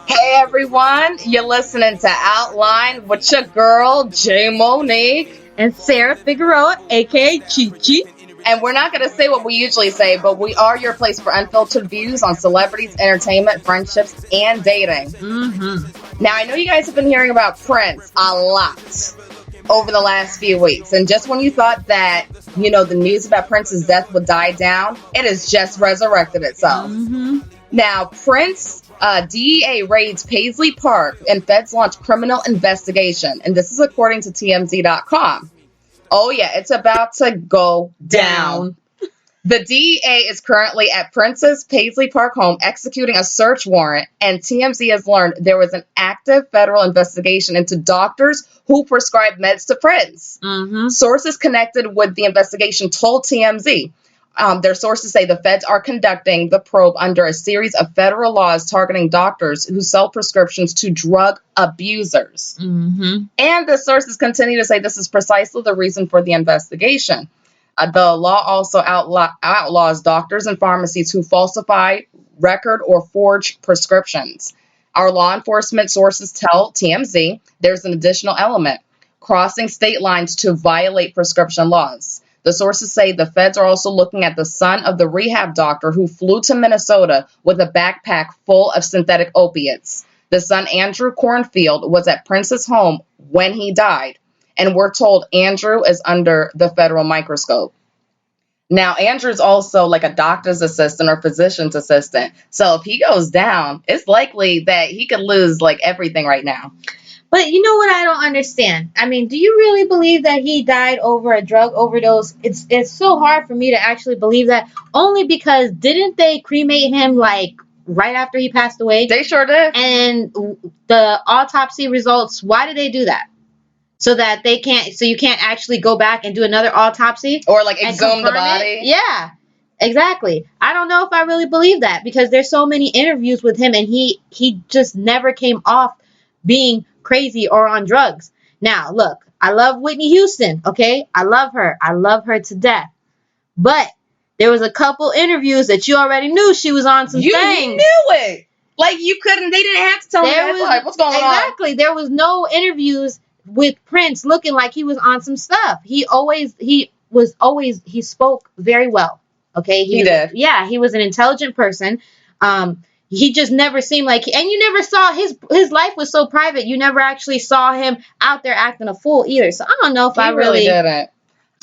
Hey everyone, you're listening to Outline with your girl, J Monique. And Sarah Figueroa, aka Chi Chi. And we're not going to say what we usually say, but we are your place for unfiltered views on celebrities, entertainment, friendships, and dating. Now, I know you guys have been hearing about Prince a lot over the last few weeks. And just when you thought that, the news about Prince's death would die down, it has just resurrected itself. Now, Prince, DEA raids Paisley Park and feds launch criminal investigation. And this is according to TMZ.com. Oh, yeah, it's about to go down. The DEA is currently at Prince's Paisley Park home executing a search warrant, and TMZ has learned there was an active federal investigation into doctors who prescribed meds to Prince. Sources connected with the investigation told TMZ. Their sources say the feds are conducting the probe under a series of federal laws targeting doctors who sell prescriptions to drug abusers. And the sources continue to say this is precisely the reason for the investigation. The law also outlaws doctors and pharmacies who falsify, record, or forge prescriptions. Our law enforcement sources tell TMZ there's an additional element, crossing state lines to violate prescription laws. The sources say the feds are also looking at the son of the rehab doctor who flew to Minnesota with a backpack full of synthetic opiates. The son, Andrew Cornfield, was at Prince's home when he died, and we're told Andrew is under the federal microscope. Now, Andrew's also like a doctor's assistant or physician's assistant, so if he goes down, it's likely that he could lose like everything right now. But you know what I don't understand? I mean, do you really believe that he died over a drug overdose? It's so hard for me to actually believe that, only because didn't they cremate him like right after he passed away? They sure did. And the autopsy results, why did they do that? So that you can't actually go back and do another autopsy? Or like exhume the body? Yeah, exactly. I don't know if I really believe that, because there's so many interviews with him and he just never came off being crazy or on drugs. Now, look, I love Whitney Houston, okay? I love her. I love her to death. But there was a couple interviews that you already knew she was on some things. You knew it. Like, they didn't have to tell me that. Like, what's going on? Exactly. There was no interviews with Prince looking like he was on some stuff. He spoke very well, okay? He did. Yeah, he was an intelligent person. He just never seemed like, and you never saw his life was so private. You never actually saw him out there acting a fool either. So I don't know if I really didn't.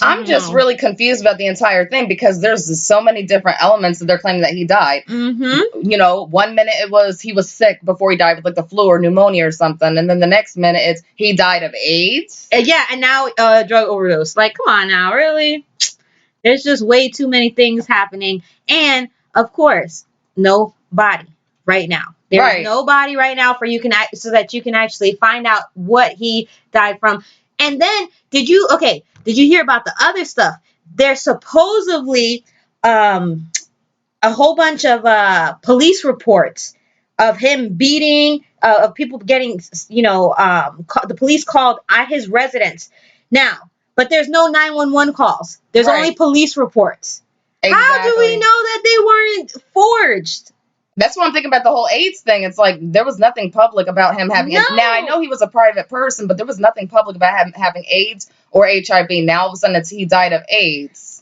I'm just really confused about the entire thing, because there's so many different elements that they're claiming that he died. 1 minute it was he was sick before he died with like the flu or pneumonia or something, and then the next minute it's he died of AIDS. Yeah, and now drug overdose. Like, come on now, really? There's just way too many things happening, and of course, no body right now. There's no body right now so that you can actually find out what he died from. And then, did you hear about the other stuff? There's supposedly a whole bunch of police reports of him beating, of people getting, the police called at his residence. Now, but there's no 911 calls. There's only police reports. Exactly. How do we know that they weren't forged? That's what I'm thinking about the whole AIDS thing. It's like there was nothing public about him having AIDS. Now, I know he was a private person, but there was nothing public about him having AIDS or HIV. Now, all of a sudden, he died of AIDS.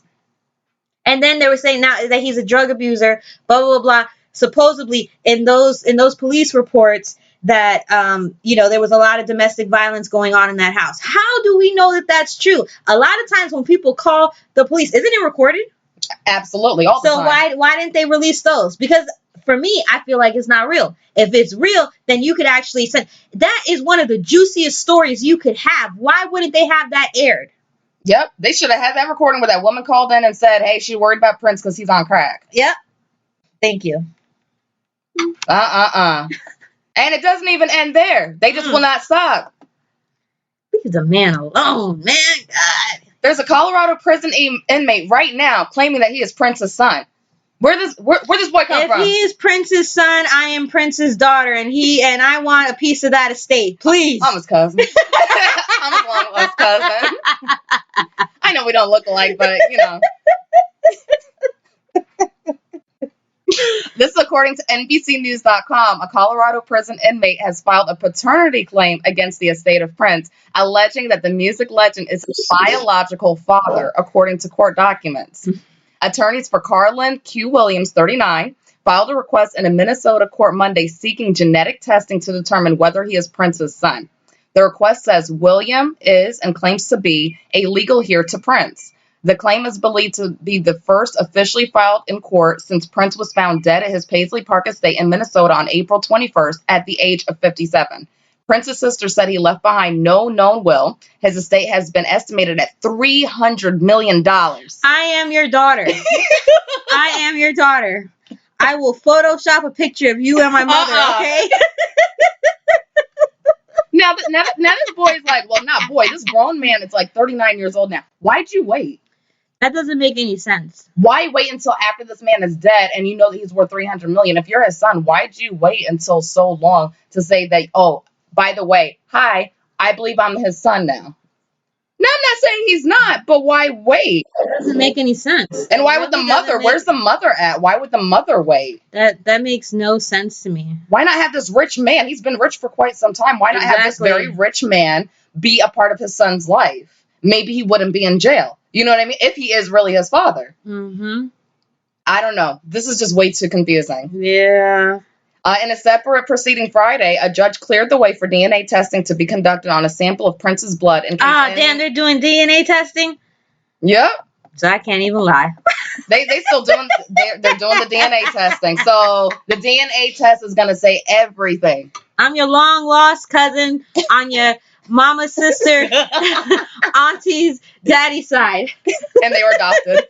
And then they were saying now that he's a drug abuser, blah, blah, blah. Supposedly, in those police reports that, there was a lot of domestic violence going on in that house. How do we know that that's true? A lot of times when people call the police, isn't it recorded? Absolutely, all the time. So why didn't they release those? Because for me, I feel like it's not real. If it's real, then you could actually send. That is one of the juiciest stories you could have. Why wouldn't they have that aired? Yep, they should have had that recording where that woman called in and said, hey, she's worried about Prince because he's on crack. Yep. Thank you. And it doesn't even end there. They just will not stop. Leave the man alone, man. God. There's a Colorado prison inmate right now claiming that he is Prince's son. Where this boy come from? If he is Prince's son, I am Prince's daughter, and I want a piece of that estate, please. I'm his cousin. I'm his long-lost cousin. I know we don't look alike, but This is according to NBCnews.com. A Colorado prison inmate has filed a paternity claim against the estate of Prince, alleging that the music legend is his biological father, according to court documents. Attorneys for Carlin Q. Williams, 39, filed a request in a Minnesota court Monday seeking genetic testing to determine whether he is Prince's son. The request says William is and claims to be a legal heir to Prince. The claim is believed to be the first officially filed in court since Prince was found dead at his Paisley Park estate in Minnesota on April 21st at the age of 57. Prince's sister said he left behind no known will. His estate has been estimated at $300 million. I am your daughter. I am your daughter. I will Photoshop a picture of you and my mother, okay? Now this boy's like, well, not boy, this grown man is like 39 years old now. Why'd you wait? That doesn't make any sense. Why wait until after this man is dead and you know that he's worth $300 million? If you're his son, why'd you wait until so long to say that, oh, by the way, hi, I believe I'm his son now? No, I'm not saying he's not, but why wait? It doesn't make any sense. And why would the mother, where's the mother at? Why would the mother wait? That makes no sense to me. Why not have this rich man? He's been rich for quite some time. Why not have this very rich man be a part of his son's life? Maybe he wouldn't be in jail. You know what I mean? If he is really his father. Mm-hmm. I don't know. This is just way too confusing. Yeah. In a separate proceeding Friday, a judge cleared the way for DNA testing to be conducted on a sample of Prince's blood. Damn, they're doing DNA testing? Yep. So I can't even lie. They still doing, they're doing the DNA testing. So the DNA test is going to say everything. I'm your long lost cousin on your mama's sister, auntie's daddy side. And they were adopted.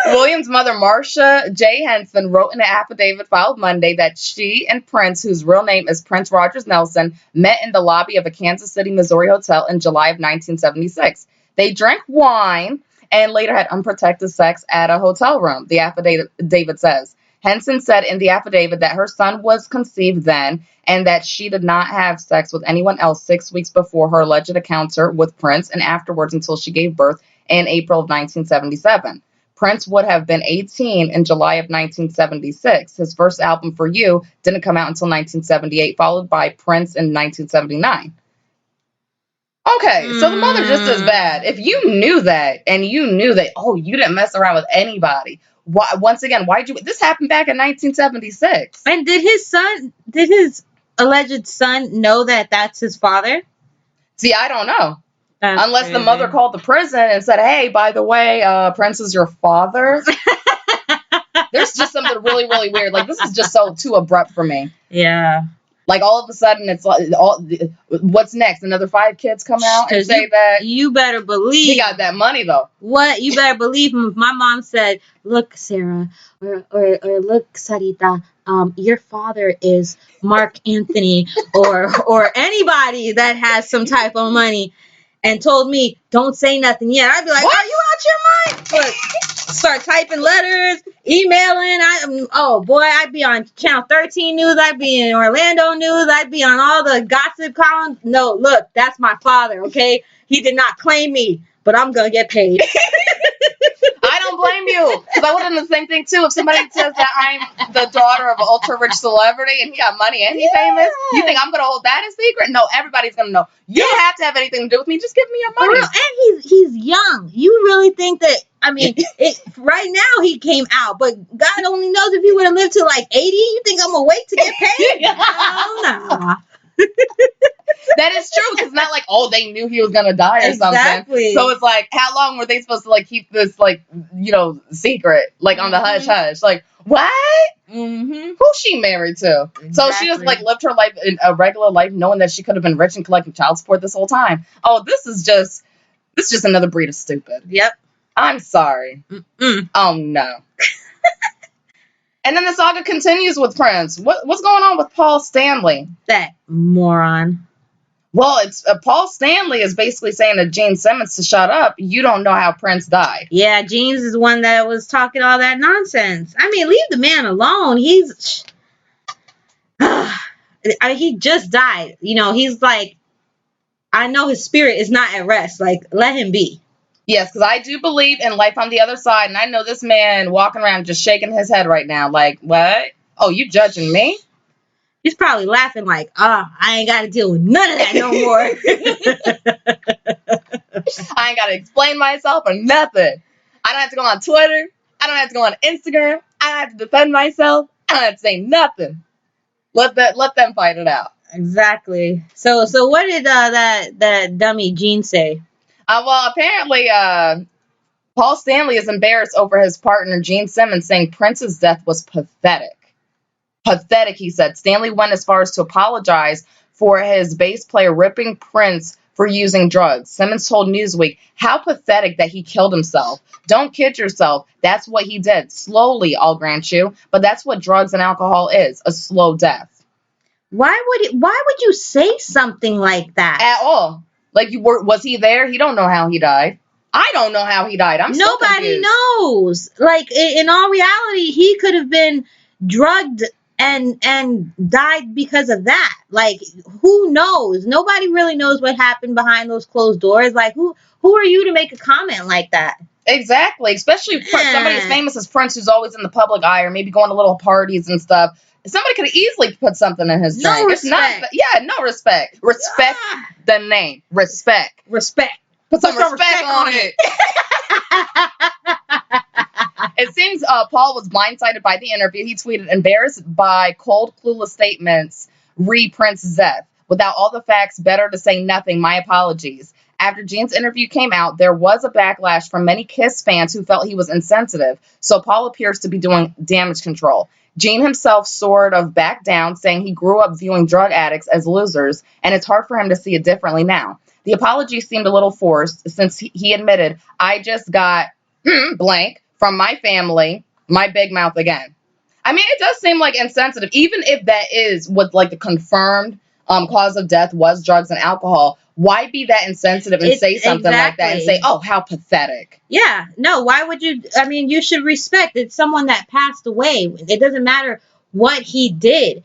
William's mother, Marcia J. Henson, wrote in an affidavit filed Monday that she and Prince, whose real name is Prince Rogers Nelson, met in the lobby of a Kansas City, Missouri hotel in July of 1976. They drank wine and later had unprotected sex at a hotel room, the affidavit says. Henson said in the affidavit that her son was conceived then and that she did not have sex with anyone else 6 weeks before her alleged encounter with Prince and afterwards until she gave birth in April of 1977. Prince would have been 18 in July of 1976. His first album, For You, didn't come out until 1978, followed by Prince in 1979. Okay, so the mother just as bad. If you knew that, and you knew that, oh, you didn't mess around with anybody. Why, once again, why'd you? This happened back in 1976. And did his alleged son know that that's his father? See, I don't know. That's Unless crazy. the mother called the prison and said, hey, by the way, Prince is your father. There's just something really, really weird. Like, this is just so too abrupt for me. Yeah. Like, all of a sudden, it's like, what's next? Another 5 kids come out and say that? You better believe. He got that money, though. What? You better believe him. If my mom said, look, Sarah, or look, Sarita, your father is Mark Anthony or anybody that has some type of money, and told me, don't say nothing yet. I'd be like, what? Are you out your mind? Look, start typing letters, emailing. I'd be on Channel 13 News. I'd be in Orlando News. I'd be on all the gossip columns. No, look, that's my father, okay? He did not claim me, but I'm going to get paid. I don't blame you. Because I would have done the same thing, too. If somebody says that I'm the daughter of an ultra-rich celebrity and he got money and he's famous, you think I'm going to hold that a secret? No, everybody's going to know. You don't have to have anything to do with me. Just give me your money. And he's young. You really think that, I mean, right now he came out, but God only knows if he would have lived to like 80. You think I'm going to wait to get paid? No. That is true. It's not like, oh, they knew he was going to die or something. So it's like, how long were they supposed to like keep this like, secret, like on the hush hush? Like, what? Mm-hmm. Who's she married to? Exactly. So she just like lived her life in a regular life, knowing that she could have been rich and collecting child support this whole time. Oh, this is just another breed of stupid. Yep. I'm sorry. Mm-mm. Oh no. And then the saga continues with Prince. What's going on with Paul Stanley? That moron. Well, it's Paul Stanley is basically saying to Gene Simmons to shut up. You don't know how Prince died. Yeah, Gene's is one that was talking all that nonsense. I mean, leave the man alone. He just died. He's like, I know his spirit is not at rest. Like, let him be. Yes, because I do believe in life on the other side, and I know this man walking around just shaking his head right now, like, what? Oh, you judging me? He's probably laughing like, I ain't got to deal with none of that no more. I ain't got to explain myself or nothing. I don't have to go on Twitter. I don't have to go on Instagram. I don't have to defend myself. I don't have to say nothing. Let them fight it out. Exactly. So what did that dummy Gene say? Well, apparently, Paul Stanley is embarrassed over his partner Gene Simmons saying Prince's death was pathetic. Pathetic, he said. Stanley went as far as to apologize for his bass player ripping Prince for using drugs. Simmons told Newsweek, how pathetic that he killed himself. Don't kid yourself. That's what he did. Slowly, I'll grant you. But that's what drugs and alcohol is, a slow death. Why would you say something like that? At all. Like, was he there? He don't know how he died. I don't know how he died. Nobody knows. Like, in all reality, he could have been drugged and died because of that. Like, who knows? Nobody really knows what happened behind those closed doors. Like, who are you to make a comment like that? Exactly. Especially somebody as famous as Prince, who's always in the public eye, or maybe going to little parties and stuff. Somebody could have easily put something in his drink. No respect. No respect. Respect the name. Respect. Put some respect on it. It seems Paul was blindsided by the interview. He tweeted, embarrassed by cold, clueless statements, re Prince's death. Without all the facts, better to say nothing. My apologies. After Gene's interview came out, there was a backlash from many Kiss fans who felt he was insensitive. So Paul appears to be doing damage control. Gene himself sort of backed down, saying he grew up viewing drug addicts as losers, and it's hard for him to see it differently now. The apology seemed a little forced since he admitted, I just got blank from my family, my big mouth again. I mean, it does seem like insensitive, even if that is what like the confirmed cause of death was drugs and alcohol. Why be that insensitive and say something like that and say, oh, how pathetic? Yeah, no, why would you? I mean, you should respect it's someone that passed away. It doesn't matter what he did.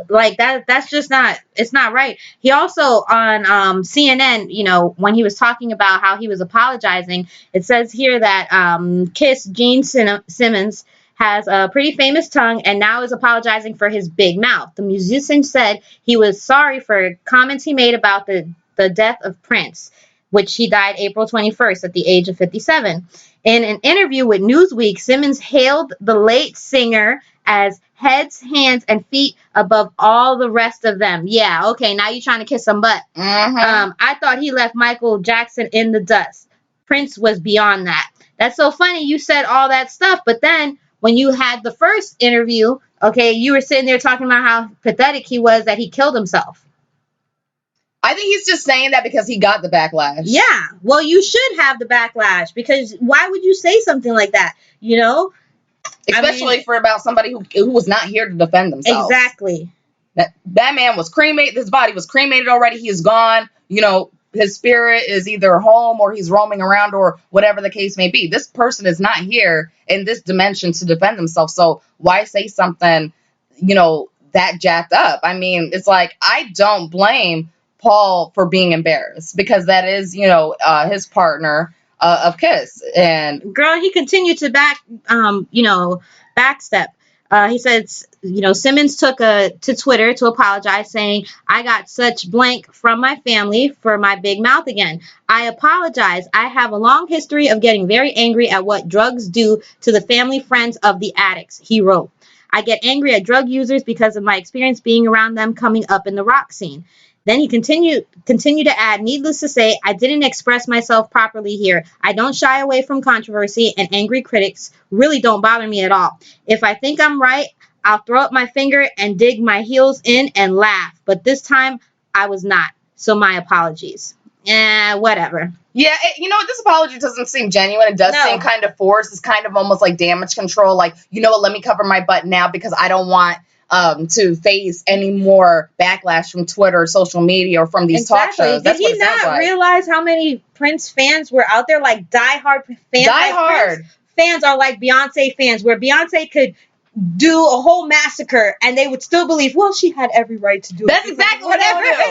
Like that's just not, it's not right. He also on CNN, when he was talking about how he was apologizing, it says here that Kiss Gene Simmons has a pretty famous tongue and now is apologizing for his big mouth. The musician said he was sorry for comments he made about the death of Prince, which he died April 21st at the age of 57. In an interview with Newsweek, Simmons hailed the late singer as heads, hands, and feet above all the rest of them. Yeah, okay, now you're trying to kiss some butt. I thought he left Michael Jackson in the dust. Prince was beyond that. That's so funny you said all that stuff, but then when you had the first interview, okay, you were sitting there talking about how pathetic he was that he killed himself. I think he's just saying that because he got the backlash. Yeah, well, you should have the backlash because why would you say something like that, Especially for about somebody who was not here to defend themselves. Exactly. That man was cremated. His body was cremated already. He is gone. His spirit is either home or he's roaming around or whatever the case may be. This person is not here in this dimension to defend himself. So why say something, that jacked up? I mean, it's like, I don't blame Paul for being embarrassed because that is, his partner of Kiss. And girl, he continued to backstep. He said, Simmons took to Twitter to apologize, saying, I got such blank from my family for my big mouth again. I apologize. I have a long history of getting very angry at what drugs do to the family friends of the addicts, he wrote. I get angry at drug users because of my experience being around them coming up in the rock scene. Then he continued to add, needless to say, I didn't express myself properly here. I don't shy away from controversy, and angry critics really don't bother me at all. If I think I'm right, I'll throw up my finger and dig my heels in and laugh. But this time, I was not. So my apologies. Whatever. Yeah, this apology doesn't seem genuine. It does seem kind of forced. It's kind of almost like damage control. Like, let me cover my butt now because I don't want to face any more backlash from Twitter, social media, or from these talk shows. That's Did he not realize how many Prince fans were out there? Like diehard fans. Diehard fans are like Beyonce fans, where Beyonce could do a whole massacre and they would still believe, well, she had every right to do it. That's exactly what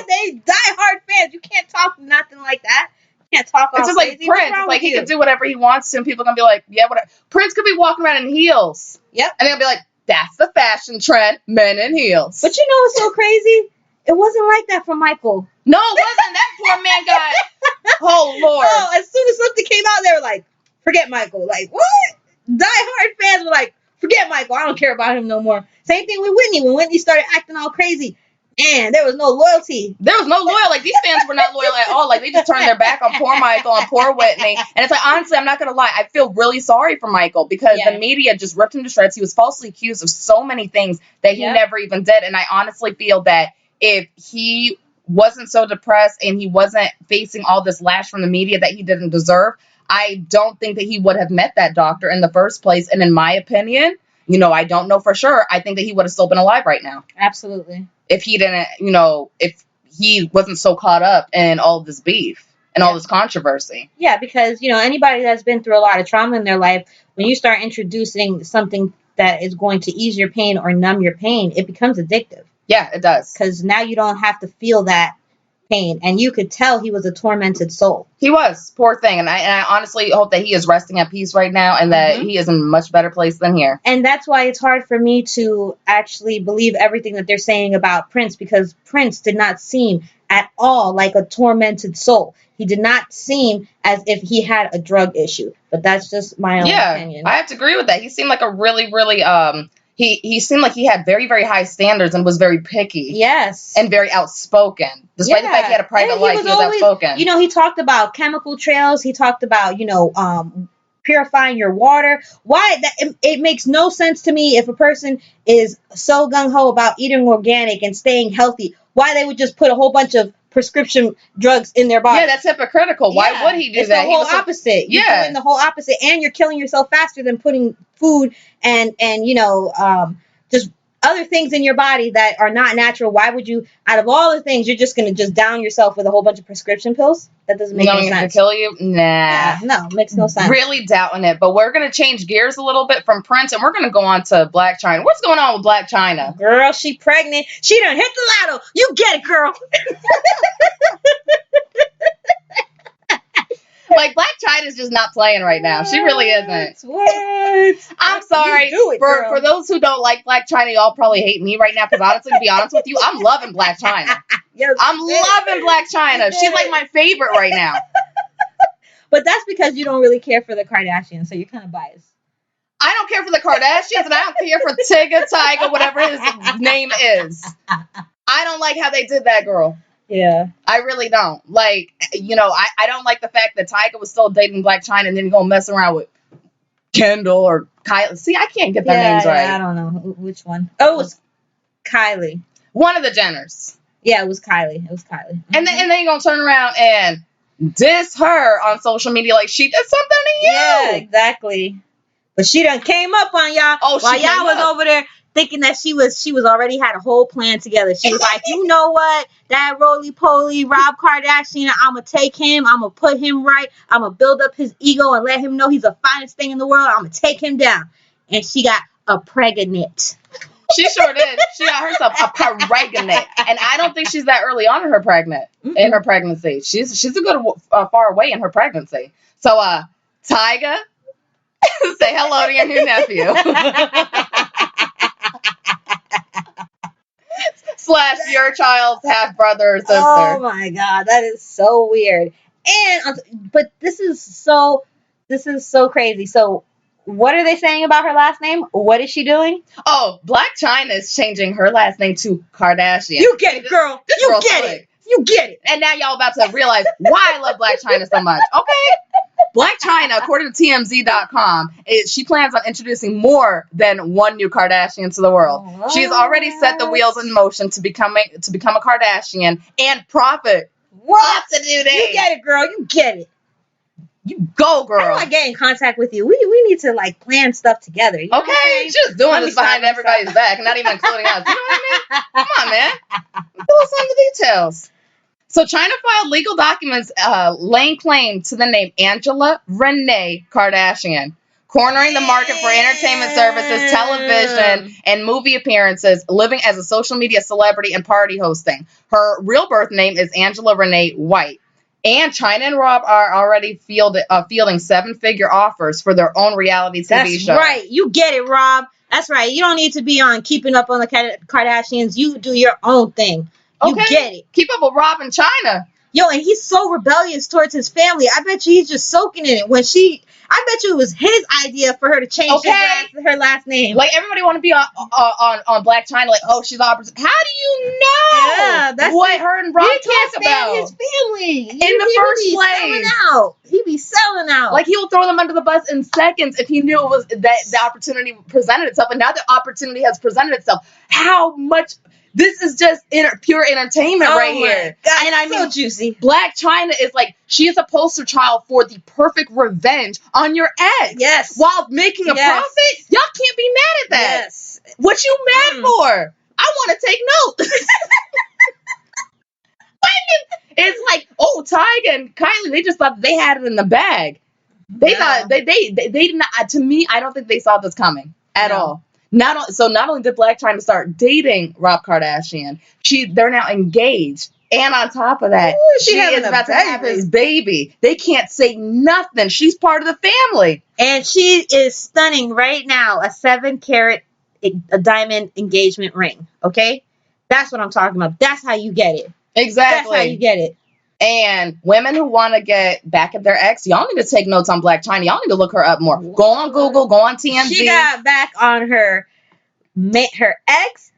they diehard fans. You can't talk nothing like that. Can't talk all It's just like crazy. Prince. It's like he can do whatever he wants to, and people are gonna be like, yeah, whatever. Prince could be walking around in heels. Yep. And they'll be like, that's the fashion trend, men in heels. But you know what's so crazy? It wasn't like that for Michael. No, it wasn't. That poor man got. Oh Lord. Oh, as soon as something came out, they were like, forget Michael. Like, what? Die-hard fans were like, forget Michael. I don't care about him no more. Same thing with Whitney. When Whitney started acting all crazy, man, there was no loyalty. There was no loyal. Like, these fans were not loyal at all. Like, they just turned their back on poor Michael and poor Whitney. And it's like, honestly, I'm not going to lie. I feel really sorry for Michael because the media just ripped him to shreds. He was falsely accused of so many things that he never even did. And I honestly feel that if he wasn't so depressed and he wasn't facing all this lash from the media that he didn't deserve, I don't think that he would have met that doctor in the first place. And in my opinion, you know, I don't know for sure. I think that he would have still been alive right now. Absolutely. If he didn't, you know, if he wasn't so caught up in all of this beef and all this controversy. Yeah, because, you know, anybody that's been through a lot of trauma in their life, when you start introducing something that is going to ease your pain or numb your pain, it becomes addictive. Yeah, it does. Because now you don't have to feel that pain. And you could tell he was a tormented soul. He was. Poor thing. And I honestly hope that he is resting at peace right now and that he is in a much better place than here. And that's why it's hard for me to actually believe everything that they're saying about Prince, because Prince did not seem at all like a tormented soul. He did not seem as if he had a drug issue. But that's just my own opinion. I have to agree with that. He seemed like a really, really He seemed like he had very, very high standards and was very picky. Yes. And very outspoken. Despite the fact he had a private life, he was always outspoken. You know, he talked about chemical trails. He talked about, you know, purifying your water. Why? It makes no sense to me if a person is so gung-ho about eating organic and staying healthy, why they would just put a whole bunch of prescription drugs in their body. Yeah, that's hypocritical. Why would he do that? It's the whole opposite. You're doing the whole opposite, and you're killing yourself faster than putting food and you know, just other things in your body that are not natural. Why would you, out of all the things, you're just going to just down yourself with a whole bunch of prescription pills? That doesn't make any sense. To kill you? Nah. No, makes no sense. Really doubting it. But we're going to change gears a little bit from Prince, and we're going to go on to Blac Chyna. What's going on with Blac Chyna? Girl, she pregnant. She done hit the lotto. You get it, girl. Like, Blac Chyna's just not playing right now. She really isn't. What? I'm sorry. For those who don't like Blac Chyna, y'all probably hate me right now, because honestly, to be honest with you, I'm loving Blac Chyna. Yes, I'm loving Blac Chyna. She's like my favorite right now. But that's because you don't really care for the Kardashians, so you're kind of biased. I don't care for the Kardashians, and I don't care for Tyga, whatever his name is. I don't like how they did that, girl. Yeah. I really don't. Like, you know, I don't like the fact that Tyga was still dating Blac Chyna and then he's going to mess around with Kendall or Kylie. See, I can't get their names right. I don't know. Which one? Oh, it was Kylie. One of the Jenners. Yeah, it was Kylie. Mm-hmm. And then you're going to turn around and diss her on social media like she did something to you. Yeah, exactly. But she done came up on y'all while y'all was over there thinking that she was already had a whole plan together. She was like, you know what? That roly-poly Rob Kardashian, I'm going to take him. I'm going to put him right. I'm going to build up his ego and let him know he's the finest thing in the world. I'm going to take him down. And she got a pregnant. She sure did. She got herself a pregnant. And I don't think she's that early on in her pregnancy. She's a good far away in her pregnancy. So, Tyga, say hello to your new nephew. / your child's half brother or sister. Oh my God, that is so weird. But this is so crazy. So what are they saying about her last name? What is she doing? Oh, Blac Chyna is changing her last name to Kardashian. You get it, girl. You get it. And now y'all about to realize why I love Blac Chyna so much. Okay. Blac Chyna, according to TMZ.com, she plans on introducing more than one new Kardashian to the world. What? She's already set the wheels in motion to become a Kardashian and profit. What? To do that. You get it, girl. You get it. You go, girl. How do I get in contact with you? We need to like plan stuff together. You know okay, she's just doing this behind everybody's back, not even including us. You know what I mean? Come on, man. Fill us in the details. So Chyna filed legal documents laying claim to the name Angela Renee Kardashian, cornering the market for entertainment services, television, and movie appearances, living as a social media celebrity and party hosting. Her real birth name is Angela Renee White. And Chyna and Rob are already fielding 7-figure offers for their own reality TV show. That's right. You get it, Rob. That's right. You don't need to be on Keeping Up on the Kardashians. You do your own thing. You get it. Keep up with Rob and Chyna. Yo, and he's so rebellious towards his family. I bet you he's just soaking in it. I bet you it was his idea for her to change her last name. Like, everybody want to be on Blac Chyna, like, oh, she's opposite. How do you know? Yeah, that's what her and Rob talk about? His family in the first place. He'd be selling out. Like, he will throw them under the bus in seconds if he knew it was that the opportunity presented itself. And now the opportunity has presented itself. How much? This is just pure entertainment right here. God, and I mean, so juicy. Blac Chyna is like, she is a poster child for the perfect revenge on your ex. Yes. While making a profit. Y'all can't be mad at that. Yes. What you mad for? I want to take note. It's like, oh, Tyga and Kylie, they just thought they had it in the bag. They thought they did not. To me, I don't think they saw this coming at all. Not only did Blac Chyna start dating Rob Kardashian, they're now engaged. And on top of that, she is about to have his baby. They can't say nothing. She's part of the family. And she is stunning right now, a 7-carat diamond engagement ring. Okay? That's what I'm talking about. That's how you get it. Exactly. That's how you get it. And women who want to get back at their ex, y'all need to take notes on Blac Chyna. Y'all need to look her up more. Go on Google, go on TMZ. She got back on her ex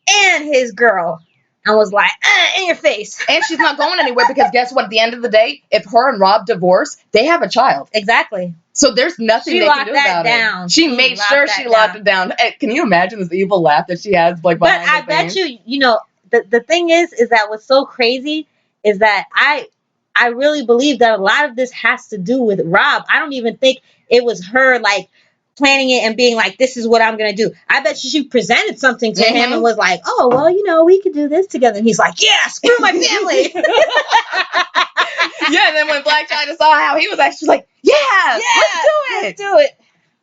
and his girl and was like, in your face. And she's not going anywhere because guess what? At the end of the day, if her and Rob divorce, they have a child. Exactly. So there's nothing they can do about it. She made sure she locked it down. Can you imagine this evil laugh that she has? Like, but I bet you know, the thing is that what's so crazy is that I really believe that a lot of this has to do with Rob. I don't even think it was her, like, planning it and being like, this is what I'm going to do. I bet she presented something to him and was like, oh, well, you know, we could do this together. And he's like, yeah, screw my family. Yeah, and then when Blac Chyna saw how he was actually like, yeah, let's do it.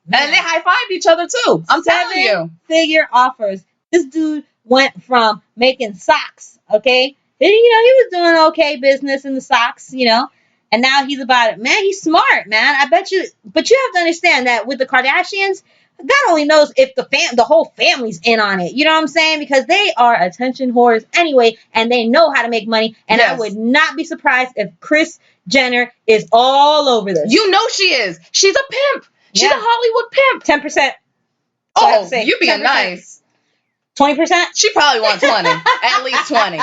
And they high-fived each other, too. I'm telling you. 7-figure offers. This dude went from making socks, okay? You know, he was doing okay business in the socks, you know, and now he's about it. Man, he's smart, man. I bet you, but you have to understand that with the Kardashians, God only knows if the whole family's in on it. You know what I'm saying? Because they are attention whores anyway, and they know how to make money. And I would not be surprised if Kris Jenner is all over this. You know she is. She's a pimp. She's a Hollywood pimp. 10%. Oh, you being 10%. Nice. 20%? She probably wants 20. At least 20.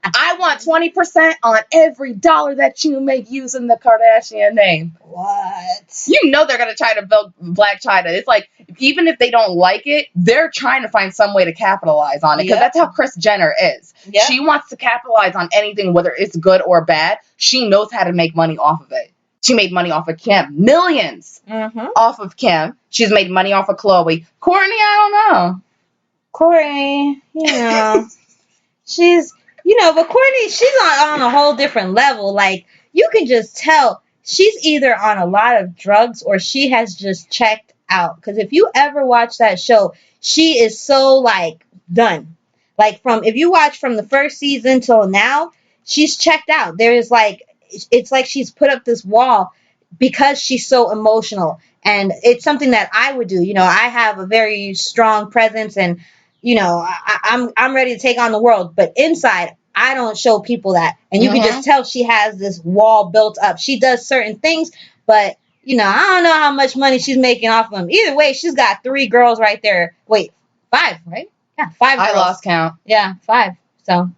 I want 20% on every dollar that you make using the Kardashian name. What? You know they're going to try to build Blac Chyna. It's like, even if they don't like it, they're trying to find some way to capitalize on it. Because that's how Kris Jenner is. Yep. She wants to capitalize on anything, whether it's good or bad. She knows how to make money off of it. She made money off of Kim. Millions off of Kim. She's made money off of Khloe. Kourtney, I don't know. Kourtney, you know, but Kourtney, she's on a whole different level. Like, you can just tell she's either on a lot of drugs or she has just checked out. Because if you ever watch that show, she is so, like, done. Like, if you watch from the first season till now, she's checked out. It's like she's put up this wall because she's so emotional. And it's something that I would do. You know, I have a very strong presence and, you know, I'm ready to take on the world. But inside, I don't show people that. And you can just tell she has this wall built up. She does certain things, but, you know, I don't know how much money she's making off of them. Either way, she's got 3 girls right there. Wait, 5, right? Yeah, 5 girls. I lost count. Yeah, 5. So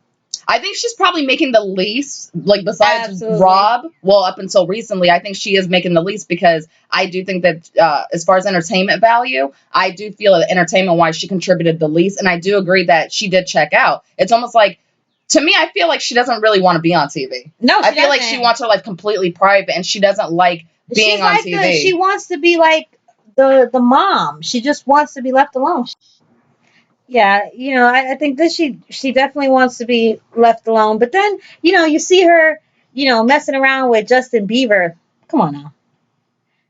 I think she's probably making the least, like, besides Rob. Well, up until recently, I think she is making the least because I do think that as far as entertainment value, I do feel that entertainment-wise, she contributed the least. And I do agree that she did check out. It's almost like, to me, I feel like she doesn't really want to be on TV. No, I feel like she wants her life completely private, and she doesn't like being on TV. She wants to be like the mom. She just wants to be left alone. Yeah, you know, I think that she definitely wants to be left alone. But then, you know, you see her, you know, messing around with Justin Bieber. Come on now.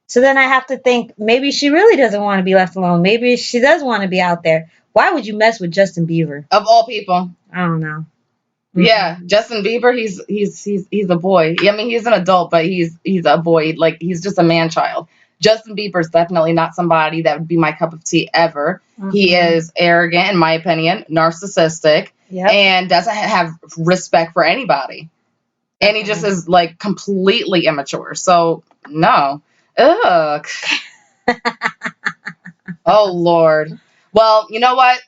So then I have to think maybe she really doesn't want to be left alone. Maybe she does want to be out there. Why would you mess with Justin Bieber? Of all people. I don't know. Yeah, Justin Bieber, he's a boy. I mean, he's an adult, but he's a boy. Like, he's just a man child. Justin Bieber's definitely not somebody that would be my cup of tea ever. He is arrogant, in my opinion, narcissistic, and doesn't have respect for anybody. And he just is, like, completely immature. So, no. Ugh. Oh, Lord. Well, you know what?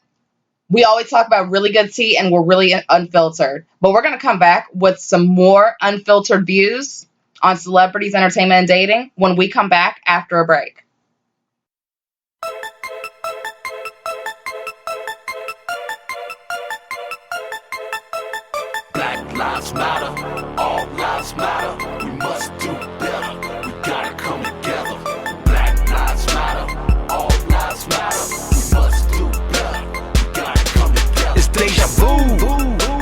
We always talk about really good tea and we're really unfiltered. But we're going to come back with some more unfiltered views on celebrities, entertainment, and dating when we come back after a break. Black lives matter, all lives matter. We must do better. We gotta come together. Black lives matter, all lives matter. We must do better. We gotta come together. It's deja vu.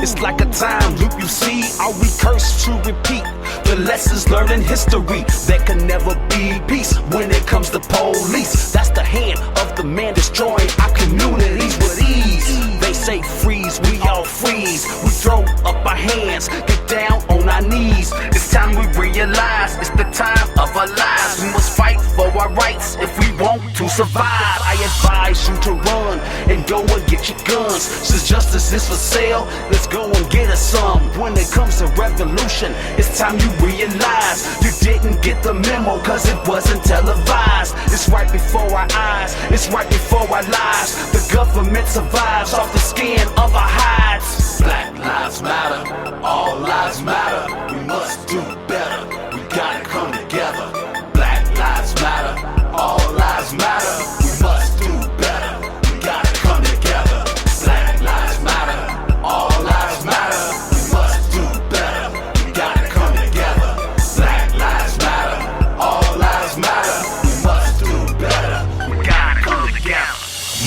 It's like a time loop, you see. Are we cursed to repeat the lessons learned in history? There can never be peace when it comes to police. That's the hand of the man destroying our communities with ease. They say freeze, we all freeze. We throw up our hands, get down on our knees. It's time we realize it's the time of our lives. We must fight for our rights if we want to survive. I advise you to run and go and get your guns. Since justice is for sale, let's go and get us some. When it comes to revolution, it's time you realize you didn't get the memo cause it wasn't televised. It's right before our eyes, it's right before our lives. The government survives off the skin of our hides. Black lives matter, all lives matter. We must do better, we gotta come together. Black lives matter, all lives matter. We must do better, we gotta come together. Black lives matter, all lives matter. We must do better, we gotta come together. Black lives matter, all lives matter. We must do better, we gotta come together.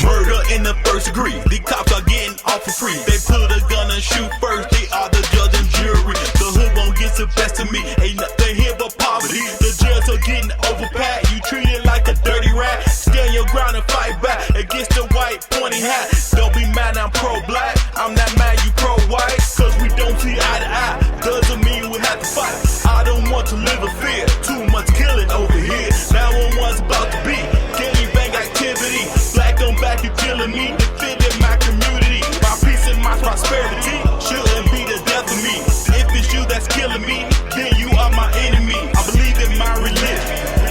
Murder in the first degree, the cops are getting off for free. They put a gun and shoot first, they are the judge and jury. The hood won't get the best of me, ain't nothing here but poverty. The jails are getting overpacked, you treated like a dirty rat. Stand your ground and fight back against the white pointy hat. Don't be mad, I'm pro-black, I'm not mad, you pro-white. Cause we don't see eye to eye, doesn't mean we have to fight. I don't want to live in fear, too much killing over here. 911's about to be gangbang activity. Black on black, you killing me, defending my community. My peace and my prosperity shouldn't be the death of me. If it's you that's killing me, then you are my enemy. I believe in my religion,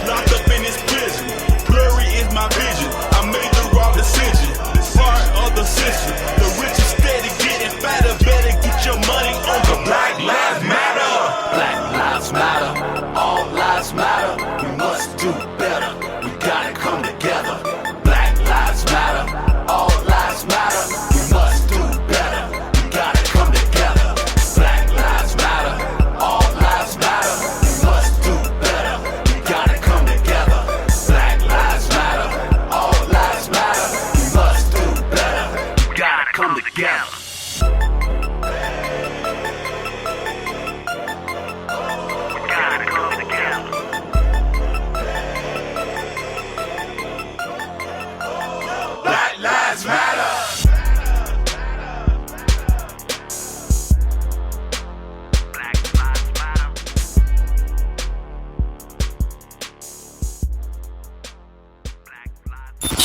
locked up in this prison. Blurry is my vision, I made the wrong decision. Part of the system, the rich is steady getting fatter. Better get your money on the Black Lives Matter. Black lives matter, all lives matter. We must do better, we gotta come together. Black lives matter, all lives matter. We must do better, we gotta come together. Black lives matter, all lives matter. We must do better, we gotta come together. Black lives matter, all lives matter. We must do better, we gotta come together. Black Lives Matter.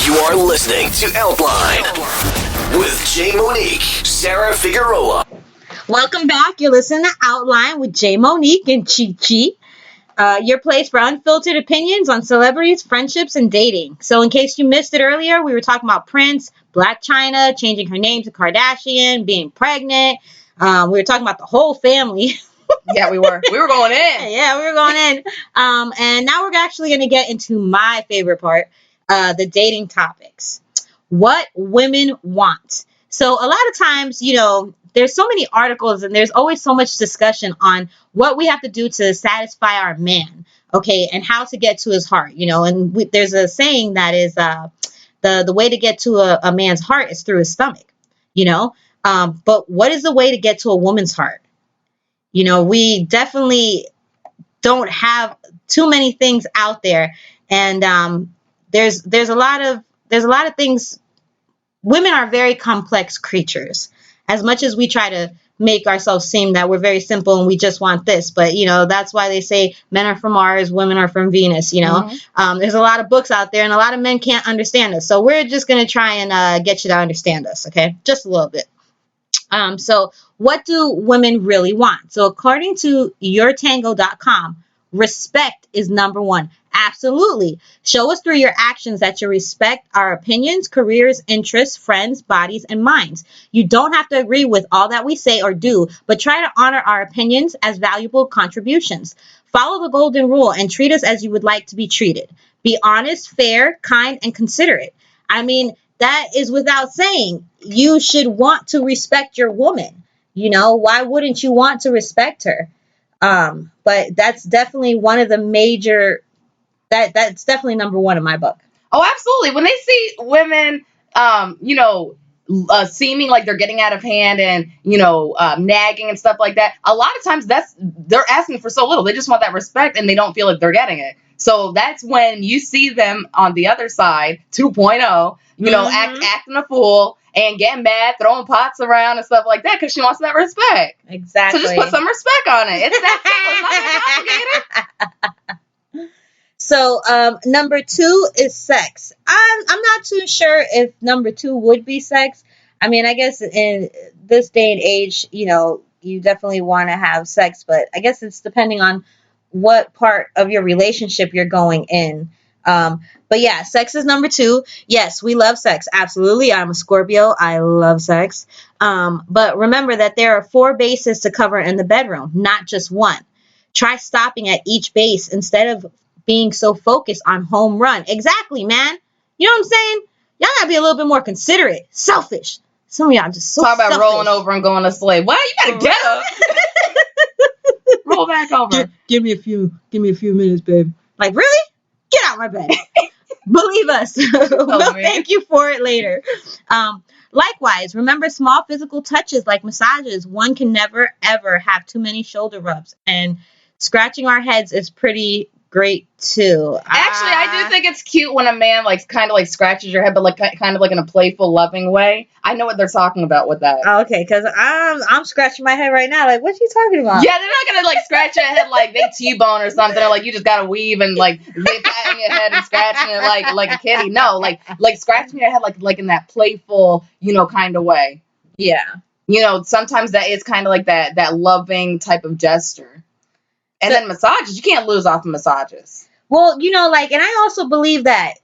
You are listening to Outline with Jay Monique, Sarah Figueroa. Welcome back. You're listening to Outline with Jay Monique and Chi Chi. Your place for unfiltered opinions on celebrities, friendships, and dating. So in case you missed it earlier, we were talking about Prince, Blac Chyna, changing her name to Kardashian, being pregnant. We were talking about the whole family. Yeah, we were. We were going in. Yeah, we were going in. And now we're actually going to get into my favorite part, the dating topics. What women want. So a lot of times, you know, there's so many articles and there's always so much discussion on what we have to do to satisfy our man, okay, and how to get to his heart, you know. And there's a saying that is the way to get to a man's heart is through his stomach, you know. But what is the way to get to a woman's heart? You know, we definitely don't have too many things out there, and there's a lot of things. Women are very complex creatures. As much as we try to make ourselves seem that we're very simple and we just want this. But, you know, that's why they say men are from Mars, women are from Venus, you know. There's a lot of books out there and a lot of men can't understand us. So we're just going to try and get you to understand us, okay? Just a little bit. So what do women really want? So according to yourtango.com, respect is number one. Absolutely. Show us through your actions that you respect our opinions, careers, interests, friends, bodies, and minds. You don't have to agree with all that we say or do, but try to honor our opinions as valuable contributions. Follow the golden rule and treat us as you would like to be treated. Be honest, fair, kind, and considerate. I mean, that is without saying. You should want to respect your woman. You know, why wouldn't you want to respect her? But that's definitely one of the major, that's definitely number one in my book. Oh, absolutely. When they see women, you know, seeming like they're getting out of hand and, you know, nagging and stuff like that, a lot of times they're asking for so little. They just want that respect and they don't feel like they're getting it. So that's when you see them on the other side, 2.0, you know, acting a fool and getting mad, throwing pots around and stuff like that because she wants that respect. Exactly. So just put some respect on it. It's that simple. It's not complicated. So number two is sex. I'm not too sure if number two would be sex. I mean, I guess in this day and age, you know, you definitely want to have sex, but I guess it's depending on what part of your relationship you're going in. But yeah, sex is number two. Yes, we love sex. Absolutely. I'm a Scorpio. I love sex. But remember that there are 4 bases to cover in the bedroom, not just one. Try stopping at each base instead of being so focused on home run. Exactly, man. You know what I'm saying? Y'all gotta be a little bit more considerate. Selfish. Some of y'all just so talk about selfish. Rolling over and going to sleep. Well, you gotta get up. Roll back over. Give me a few minutes, babe. Like, really? Get out my bed. Believe us. We'll thank you for it later. Likewise, remember small physical touches like massages. One can never, ever have too many shoulder rubs. And scratching our heads is pretty great too. Actually, I do think it's cute when a man like kind of like scratches your head, but like kind of like in a playful, loving way. I know what they're talking about with that. Okay, because I'm scratching my head right now. Like, what are you talking about? Yeah, they're not gonna like scratch your head like they T-bone or something, or like you just gotta weave and like they patting your head and scratching it like a kitty. No, like scratching your head like in that playful, you know, kind of way. Yeah. You know, sometimes that is kind of like that loving type of gesture. And then massages, you can't lose off of massages. Well, you know, like, and I also believe that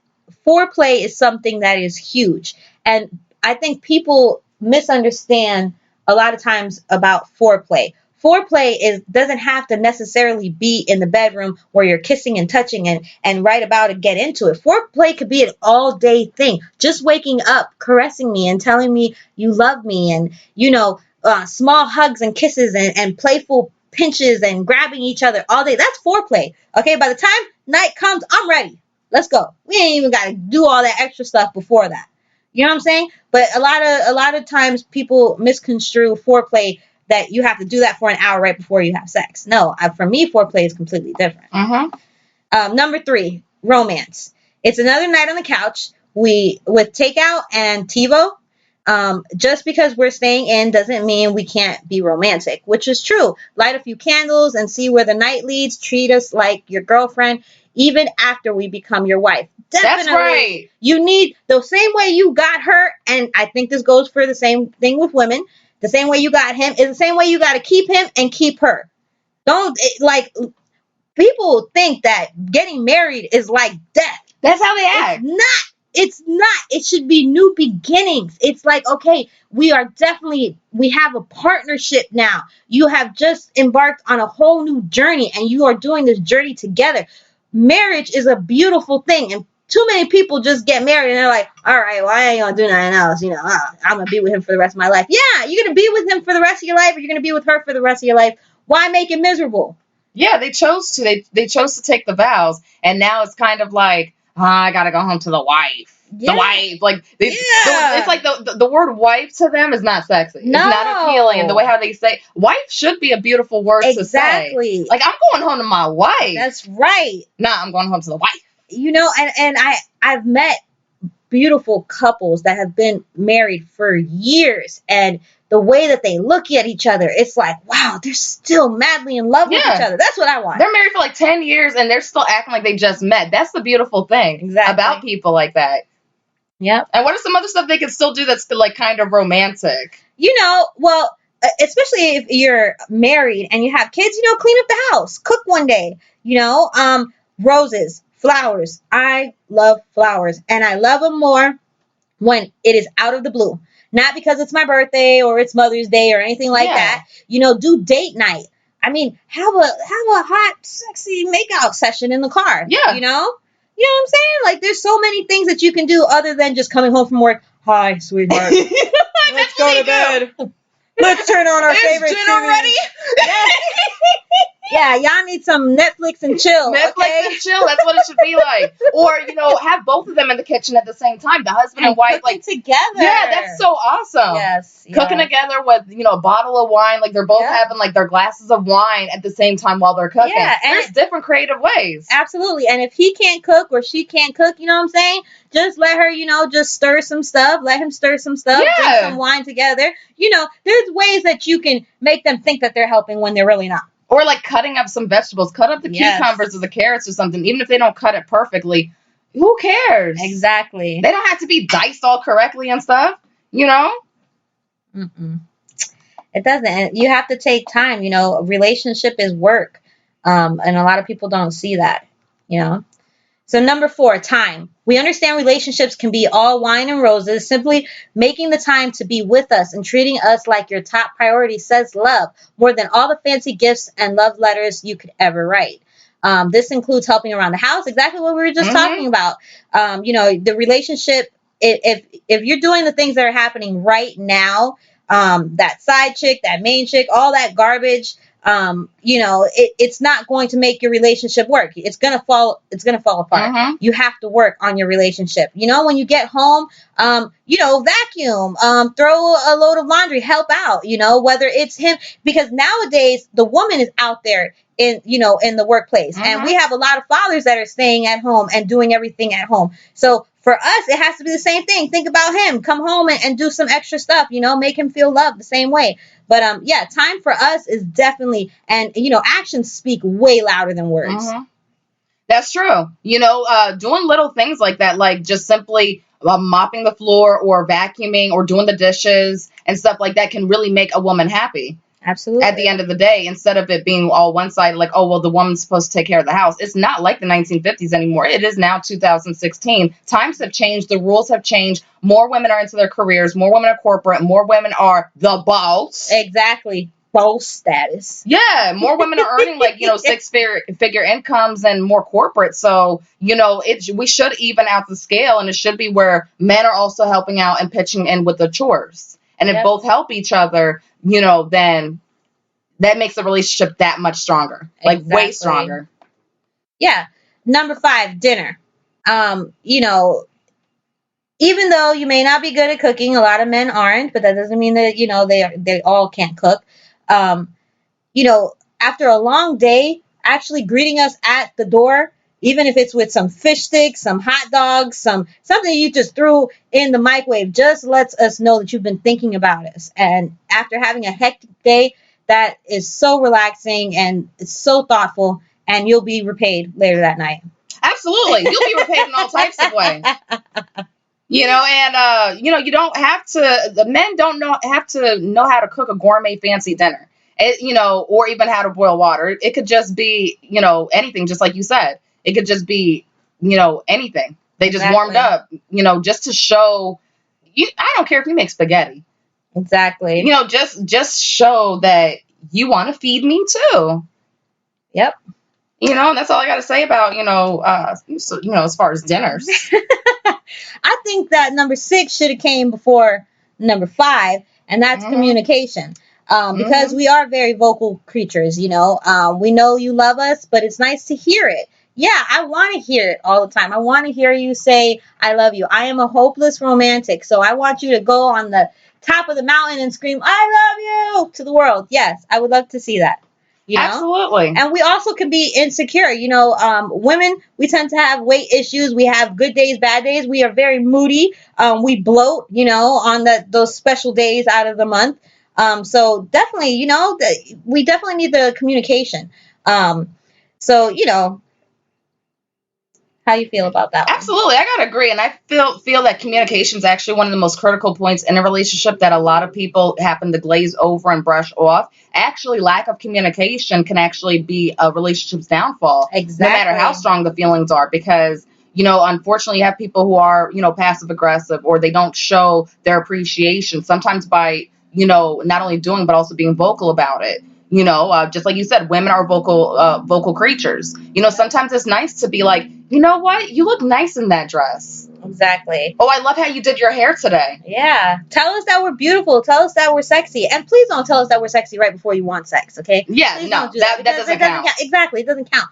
foreplay is something that is huge. And I think people misunderstand a lot of times about foreplay. Foreplay doesn't have to necessarily be in the bedroom where you're kissing and touching and right about to get into it. Foreplay could be an all-day thing. Just waking up, caressing me and telling me you love me and, you know, small hugs and kisses and playful pinches and grabbing each other all day. That's foreplay. Okay, by the time night comes, I'm ready. Let's go. We ain't even got to do all that extra stuff before that. You know what I'm saying? But a lot of times people misconstrue foreplay that you have to do that for an hour right before you have sex. No, for me, foreplay is completely different. Number 3, romance. It's another night on the couch. With takeout and TiVo. Just because we're staying in doesn't mean we can't be romantic, which is true. Light a few candles and see where the night leads. Treat us like your girlfriend, even after we become your wife. Definitely. That's right. You need the same way you got her, and I think this goes for the same thing with women. The same way you got him is the same way you got to keep him and keep her. People think that getting married is like death. That's how they act. It's not. It should be new beginnings. It's like, okay, we have a partnership now. You have just embarked on a whole new journey and you are doing this journey together. Marriage is a beautiful thing. And too many people just get married and they're like, all right, well, I ain't going to do nothing else. You know, I'm going to be with him for the rest of my life. Yeah, you're going to be with him for the rest of your life or you're going to be with her for the rest of your life. Why make it miserable? Yeah, they chose to. They chose to take the vows. And now it's kind of like, I gotta go home to the wife. Yeah. The wife, like it's like the word wife to them is not sexy. No. It's not appealing. And the way how they say wife should be a beautiful word to say. Exactly. Like I'm going home to my wife. That's right. Nah, I'm going home to the wife. You know, and I've met beautiful couples that have been married for years and the way that they look at each other, it's like, wow, they're still madly in love with each other. That's what I want. They're married for like 10 years and they're still acting like they just met. That's the beautiful thing about people like that. Yep. And what are some other stuff they can still do that's like kind of romantic? Well, especially if you're married and you have kids, clean up the house, cook one day, roses, flowers. I love flowers, and I love them more when it is out of the blue. Not because it's my birthday or it's Mother's Day or anything like that. Do date night. I mean, have a hot, sexy makeout session in the car. Yeah. You know what I'm saying? Like, there's so many things that you can do other than just coming home from work. Hi, sweetheart. Let's go to bed. Let's turn on our favorite dinner TV. ready? Yeah, y'all need some Netflix and chill. Netflix and chill. That's what it should be like. Or, have both of them in the kitchen at the same time. The husband and wife, like together. Yeah, that's so awesome. Yes. Cooking together with, a bottle of wine. Like, they're both having, like, their glasses of wine at the same time while they're cooking. Yeah, there's different creative ways. Absolutely. And if he can't cook or she can't cook, you know what I'm saying? Just let her, just stir some stuff. Let him stir some stuff. Yeah. Drink some wine together. There's ways that you can make them think that they're helping when they're really not. Or, like, cutting up some vegetables. Cut up the cucumbers or the carrots or something. Even if they don't cut it perfectly, who cares? Exactly. They don't have to be diced all correctly and stuff, Mm-mm. It doesn't. And you have to take time. A relationship is work. And a lot of people don't see that, So number 4, time. We understand relationships can be all wine and roses. Simply making the time to be with us and treating us like your top priority says love more than all the fancy gifts and love letters you could ever write. This includes helping around the house, exactly what we were just talking about. The relationship, if you're doing the things that are happening right now, that side chick, that main chick, all that garbage, it's not going to make your relationship work. It's gonna fall apart. You have to work on your relationship. When you get home, vacuum, throw a load of laundry, help out, whether it's him, because nowadays the woman is out there in the workplace, and we have a lot of fathers that are staying at home and doing everything at home. So for us, it has to be the same thing. Think about him. Come home and do some extra stuff, make him feel loved the same way. But time for us is definitely, and actions speak way louder than words. That's true. Doing little things like that, like just simply mopping the floor or vacuuming or doing the dishes and stuff like that can really make a woman happy. Absolutely. At the end of the day, instead of it being all one-sided, like, oh, well, the woman's supposed to take care of the house. It's not like the 1950s anymore. It is now 2016. Times have changed. The rules have changed. More women are into their careers. More women are corporate. More women are the boss. Exactly. Boss status. Yeah. More women are earning, like, six-figure incomes and more corporate. So, we should even out the scale, and it should be where men are also helping out and pitching in with the chores. And if both help each other, then that makes the relationship that much stronger. Like, way stronger. Yeah. Number 5, dinner. Even though you may not be good at cooking, a lot of men aren't, but that doesn't mean that, they all can't cook. After a long day, actually greeting us at the door, even if it's with some fish sticks, some hot dogs, something you just threw in the microwave, just lets us know that you've been thinking about us. And after having a hectic day, that is so relaxing and it's so thoughtful, and you'll be repaid later that night. Absolutely. You'll be repaid in all types of ways. You don't have to, the men don't have to know how to cook a gourmet fancy dinner, or even how to boil water. It could just be, anything, just like you said. It could just be, anything. They just warmed up, just to show you. I don't care if you make spaghetti. Exactly. Just show that you want to feed me too. Yep. And that's all I got to say about, as far as dinners. I think that number 6 should have came before number 5, and that's communication. Because we are very vocal creatures, we know you love us, but it's nice to hear it. Yeah, I want to hear it all the time. I want to hear you say, I love you. I am a hopeless romantic, so I want you to go on the top of the mountain and scream, I love you, to the world. Yes, I would love to see that. Absolutely. And we also can be insecure. Women, we tend to have weight issues. We have good days, bad days. We are very moody. We bloat, on those special days out of the month. So definitely, we definitely need the communication. So, how you feel about that one? Absolutely, I gotta agree, and I feel that communication is actually one of the most critical points in a relationship that a lot of people happen to glaze over and brush off. Actually, lack of communication can actually be a relationship's downfall. Exactly. No matter how strong the feelings are, because unfortunately, you have people who are passive aggressive, or they don't show their appreciation. Sometimes by not only doing but also being vocal about it. Just like you said, women are vocal creatures. Sometimes it's nice to be like, you know what? You look nice in that dress. Exactly. Oh, I love how you did your hair today. Yeah. Tell us that we're beautiful. Tell us that we're sexy. And please don't tell us that we're sexy right before you want sex, okay? Yeah, please no, don't do that doesn't count. Exactly. It doesn't count.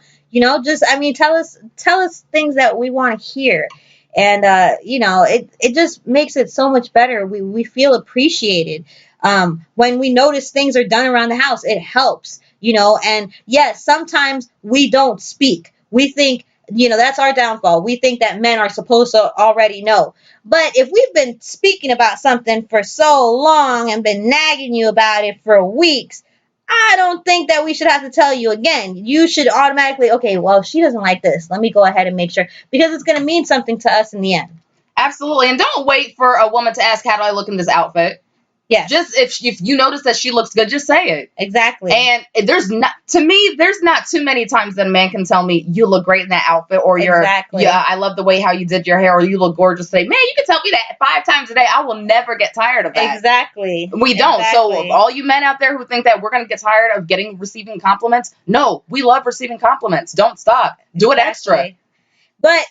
Tell us things that we want to hear. And, it just makes it so much better. We feel appreciated. When we notice things are done around the house, it helps, and yes, sometimes we don't speak. We think, that's our downfall. We think that men are supposed to already know. But if we've been speaking about something for so long and been nagging you about it for weeks, I don't think that we should have to tell you again. You should automatically, okay, well, she doesn't like this. Let me go ahead and make sure, because it's going to mean something to us in the end. Absolutely. And don't wait for a woman to ask, how do I look in this outfit? Yeah. Just if you notice that she looks good, just say it. Exactly. And there's not too many times that a man can tell me you look great in that outfit, or I love the way how you did your hair, or you look gorgeous. Say, man, you can tell me that 5 times a day. I will never get tired of that. Exactly. We don't. So all you men out there who think that we're going to get tired of receiving compliments, no, we love receiving compliments. Don't stop. Do it extra. But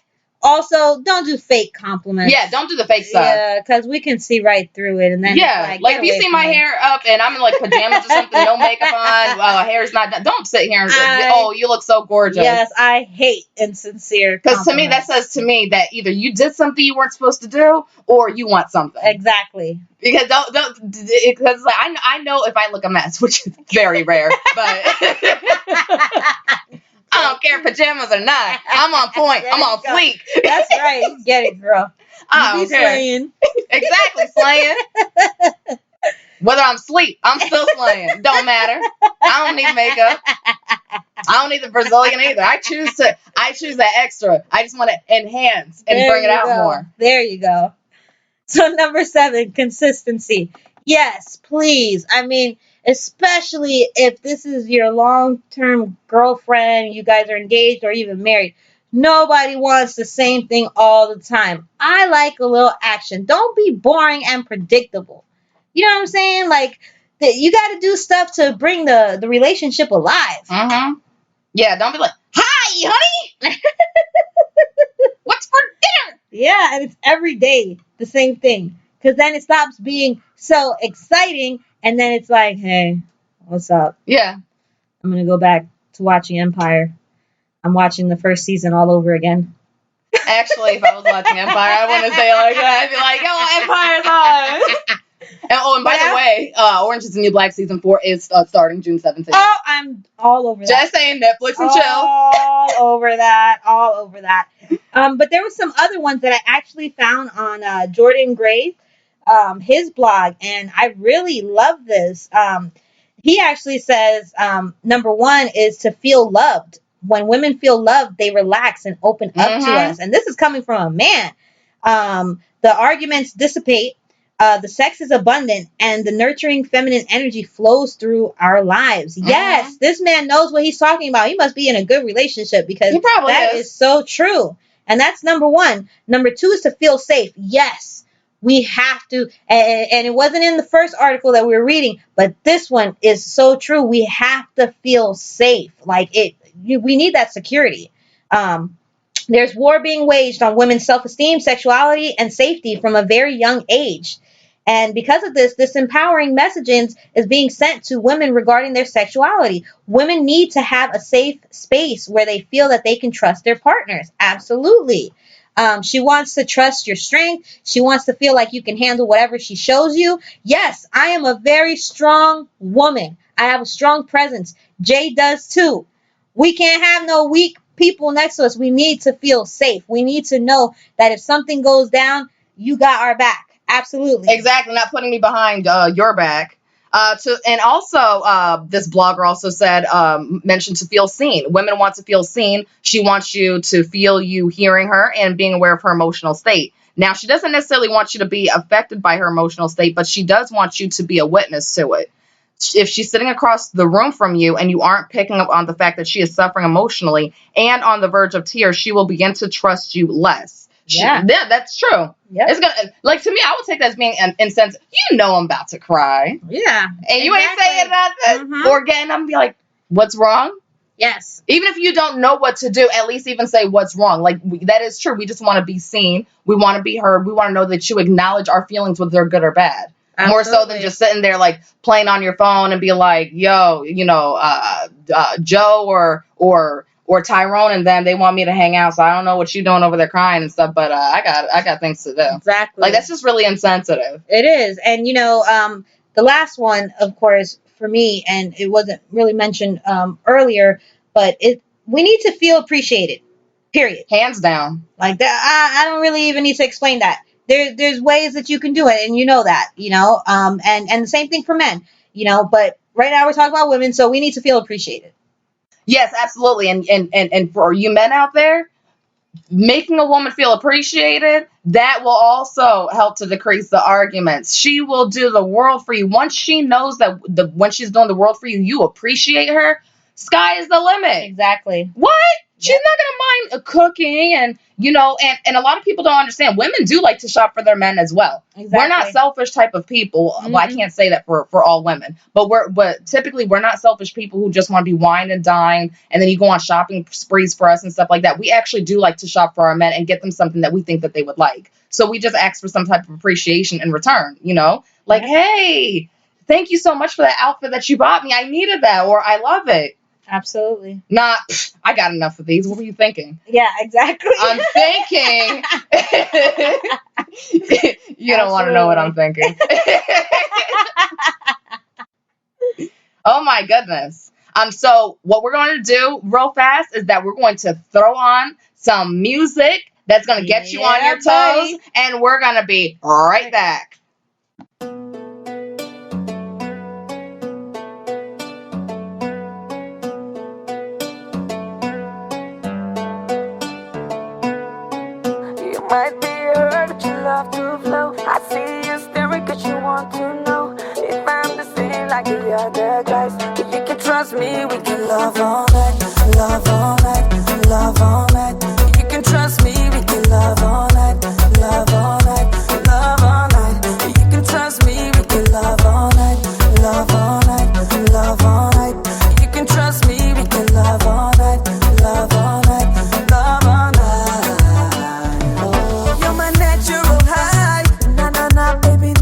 also, don't do fake compliments. Yeah, don't do the fake stuff. Yeah, because we can see right through it. And then like if you see my hair up and I'm in like pajamas or something, no makeup on, hair's not done, don't sit here and say, oh, you look so gorgeous. Yes, I hate insincere compliments. Because to me, that says to me that either you did something you weren't supposed to do, or you want something. Exactly. Because because I know if I look a mess, which is very rare, but I don't care pajamas or not. I'm on point. I'm on fleek. That's right. You get it, girl. I don't care. Slaying. Exactly, slaying. Whether I'm asleep, I'm still slaying. Don't matter. I don't need makeup. I don't need the Brazilian either. I choose that extra. I just want to enhance and bring it out more. There you go. So number 7, consistency. Yes, please. Especially if this is your long-term girlfriend, you guys are engaged or even married. Nobody wants the same thing all the time. I like a little action. Don't be boring and predictable. You know what I'm saying? Like, you got to do stuff to bring the relationship alive. Mm-hmm. Yeah, don't be like, hi, honey. What's for dinner? Yeah, and it's every day the same thing. Because then it stops being so exciting, and then it's like, hey, what's up? Yeah. I'm going to go back to watching Empire. I'm watching the first season all over again. Actually, if I was watching Empire, I wouldn't say like that. I'd be like, yo, Empire's on. And by the way, Orange is the New Black season 4 is starting June 17th. Oh, I'm all over that. Just saying, Netflix and chill. All over that. But there were some other ones that I actually found on Jordan Gray, his blog, and I really love this. He actually says, number 1 is to feel loved. When women feel loved, they relax and open up to us. And this is coming from a man. The arguments dissipate. The sex is abundant, and the nurturing feminine energy flows through our lives. Yes, this man knows what he's talking about. He must be in a good relationship, because that is so true. And that's number 1. Number 2 is to feel safe. Yes, we have to. And it wasn't in the first article that we were reading, but this one is so true. We have to feel safe. We need that security. There's war being waged on women's self-esteem, sexuality, and safety from a very young age. And because of this empowering messaging is being sent to women regarding their sexuality. Women need to have a safe space where they feel that they can trust their partners. Absolutely. She wants to trust your strength. She wants to feel like you can handle whatever she shows you. Yes, I am a very strong woman. I have a strong presence. Jay does too. We can't have no weak people next to us. We need to feel safe. We need to know that if something goes down, you got our back. Absolutely. Exactly. Not putting me behind your back. And also, this blogger also said, mentioned to feel seen. Women want to feel seen. She wants you to feel you hearing her and being aware of her emotional state. Now, she doesn't necessarily want you to be affected by her emotional state, but she does want you to be a witness to it. If she's sitting across the room from you and you aren't picking up on the fact that she is suffering emotionally and on the verge of tears, she will begin to trust you less. Yeah, that's true. Yeah, it's gonna, like, to me, I would take that as being in sense, you know, I'm about to cry. Yeah, and you ain't saying nothing or getting up and be like, what's wrong? Yes. Even if you don't know what to do, at least even say what's wrong. Like, that is true. We just want to be seen. We want to be heard. We want to know that you acknowledge our feelings, whether they're good or bad. Absolutely. More so than just sitting there, like, playing on your phone and be like, yo, you know, Joe or Tyrone and them, they want me to hang out, so I don't know what you're doing over there crying and stuff, but I got things to do. Exactly. Like, that's just really insensitive. It is. And, you know, the last one, of course, for me, and it wasn't really mentioned earlier, but we need to feel appreciated, period. Hands down. Like, that, I don't really even need to explain that. There's ways that you can do it, and you know that, you know, and the same thing for men, you know, but right now we're talking about women, so we need to feel appreciated. Yes, absolutely. And for you men out there, making a woman feel appreciated, that will also help to decrease the arguments. She will do the world for you. Once she knows that when she's doing the world for you, you appreciate her, sky is the limit. Exactly. What? She's not going to mind cooking and, you know, and a lot of people don't understand. Women do like to shop for their men as well. Exactly. We're not selfish type of people. Mm-hmm. Well, I can't say that for all women, but typically we're not selfish people who just want to be wined and dined and then you go on shopping sprees for us and stuff like that. We actually do like to shop for our men and get them something that we think that they would like. So we just ask for some type of appreciation in return, you know, like, hey, thank you so much for that outfit that you bought me. I needed that, or I love it. Absolutely. Not, I got enough of these. What were you thinking? Yeah, exactly. I'm thinking. You don't want to know what I'm thinking. Oh my goodness. So what we're going to do real fast is that we're going to throw on some music that's going to get you on your toes, buddy. And we're going to be right back. Might be hurt, but you love to flow. I see you staring cause you want to know if I'm the same like the other guys. If you can trust me, we can love all night, love all night, love all night. If you can trust me, we can love all night, love all night, love all night. If you can trust me, we can love all night, love all night, love all night. If you can trust me, we can love all night, love all night, love all night.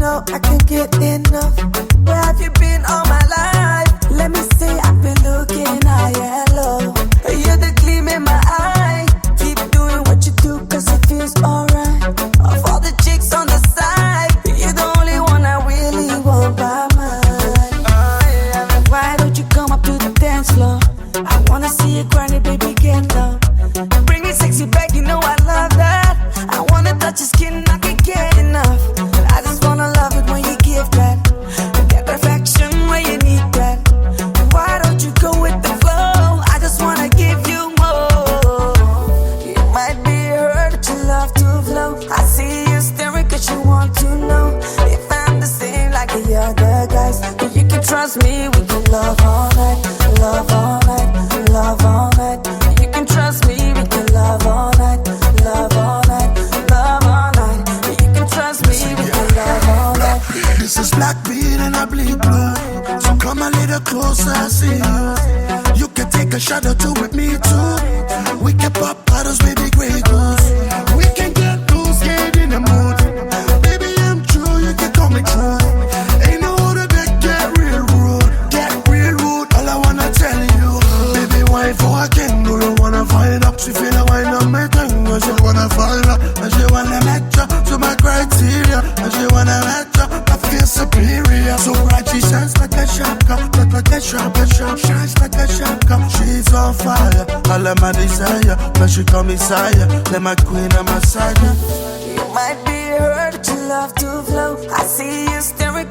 I can't get enough. Where have you been all my life? Let me say I've been looking high and low. You're the gleam in my eye. Keep doing what you do cause it feels alright. Of all the chicks on the side, you're the only one I really want by mine. Yeah. Why don't you come up to the dance floor? I wanna see you grind it, baby, get down. Bring me sexy back, you know I love that. I wanna touch your skin, I can't get enough. I just wanna love it when you give that. Get perfection when you need that. Why don't you go with the flow? I just wanna give you more. You might be hurt, but you love to flow. I see you staring cause you want to know if I'm the same like the other guys. If you can trust me, we can love all night, love all night, love all night. If you can trust me, we can love all night, love all night, love all night. If you can trust me, we can love all night. This is black beat and I bleed blood. So come a little closer, I see you. You can take a shot or two with me too. We can pop bottles, baby, Grey Goose. We can get loose, get in the mood. Baby, I'm true, you can call me true. Ain't no order that get real rude. Get real rude, all I wanna tell you. Baby, wine for a king, do you wanna find up? She feel a wine on my tongue, she wanna find up. And she wanna match up to my criteria. And she wanna match up, I feel superior. So bright, she shines like a shotgun. Like a shotgun, shines like a shotgun. She's on fire, all of my desire. When she call me sire, let my queen and my sire. You might be hurt, but you love to flow. I see you staring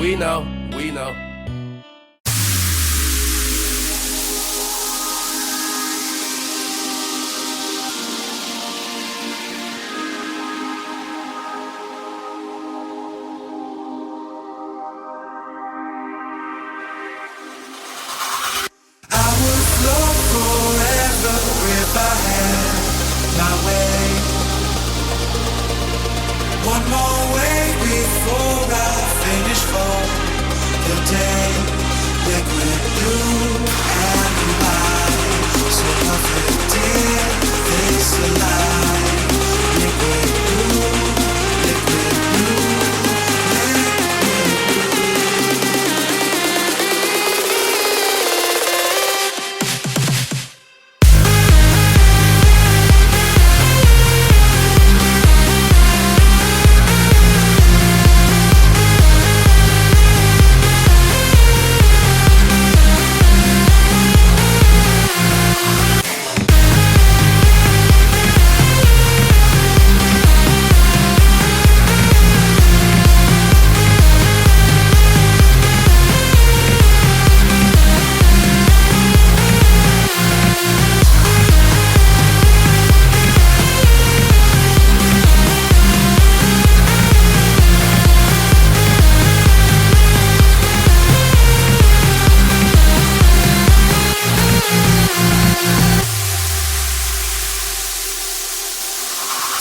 We know, we know. I would float forever if I had my way. One more wave before I finish for the day. Liquid blue and white, so perfect in this light. Liquid blue, liquid blue, liquid blue.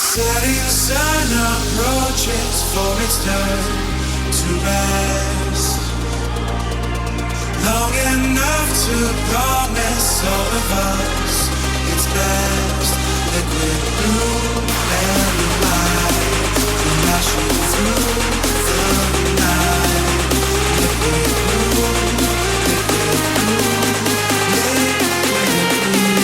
Setting sun approaches for its turn to rest. Long enough to promise all of us its best. Liquid blue and white, crashing through the night. Liquid blue, liquid blue, liquid blue.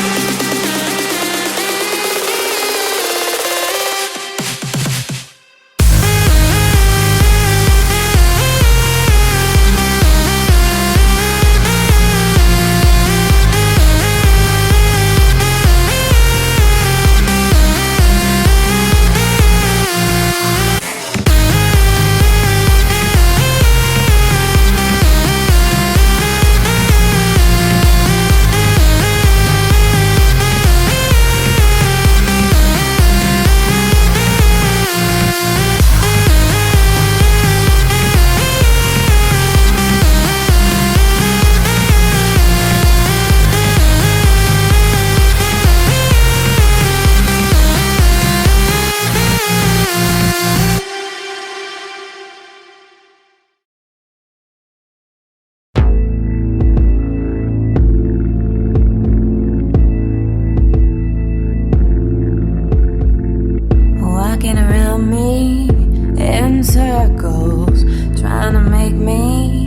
Walking around me in circles, trying to make me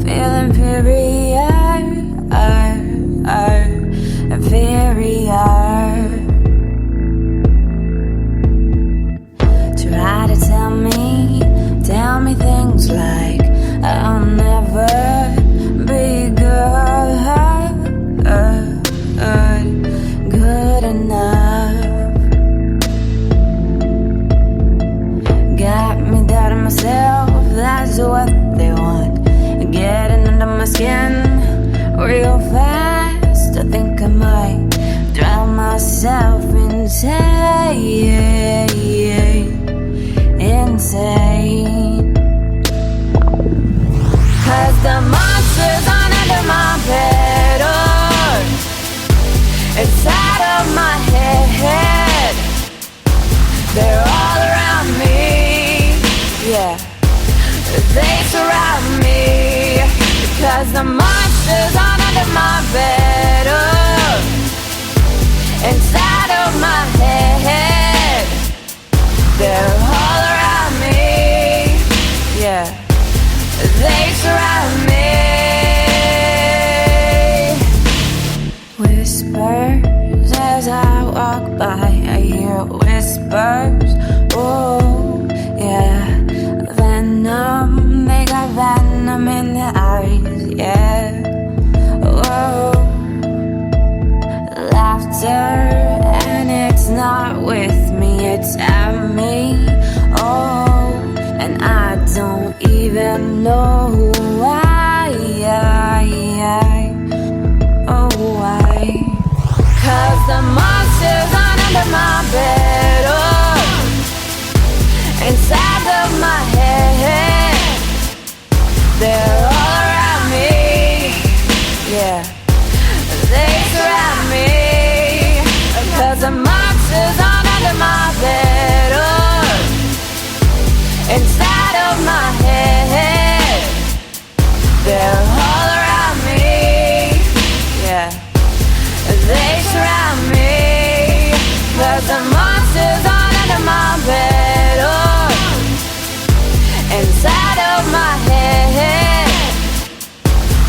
feel inferior, inferior. Try to tell me things like I'll never be good enough. Got me doubting myself, that's what they want. Getting under my skin real fast. I think I might drive myself insane. Cause the monsters on under my bed, inside of my head, they're all around me. Yeah, they surround me. Because the monsters on under my bed, inside of my head, they're all around me. Yeah, they surround me. Whispers as I walk by, I hear whispers. Oh, yeah. Venom, they got venom in their eyes, yeah. Whoa. Laughter, and it's not with me, it's at me. Oh, and I don't even even know why. Oh, why? 'Cause the monsters aren't under my bed, oh, inside of my head. They're all around me, yeah. They surround me. 'Cause the monsters aren't under my bed, oh, inside of my head. They're all around me, yeah. They surround me. 'Cause the monsters aren't under my bed, oh, inside of my head.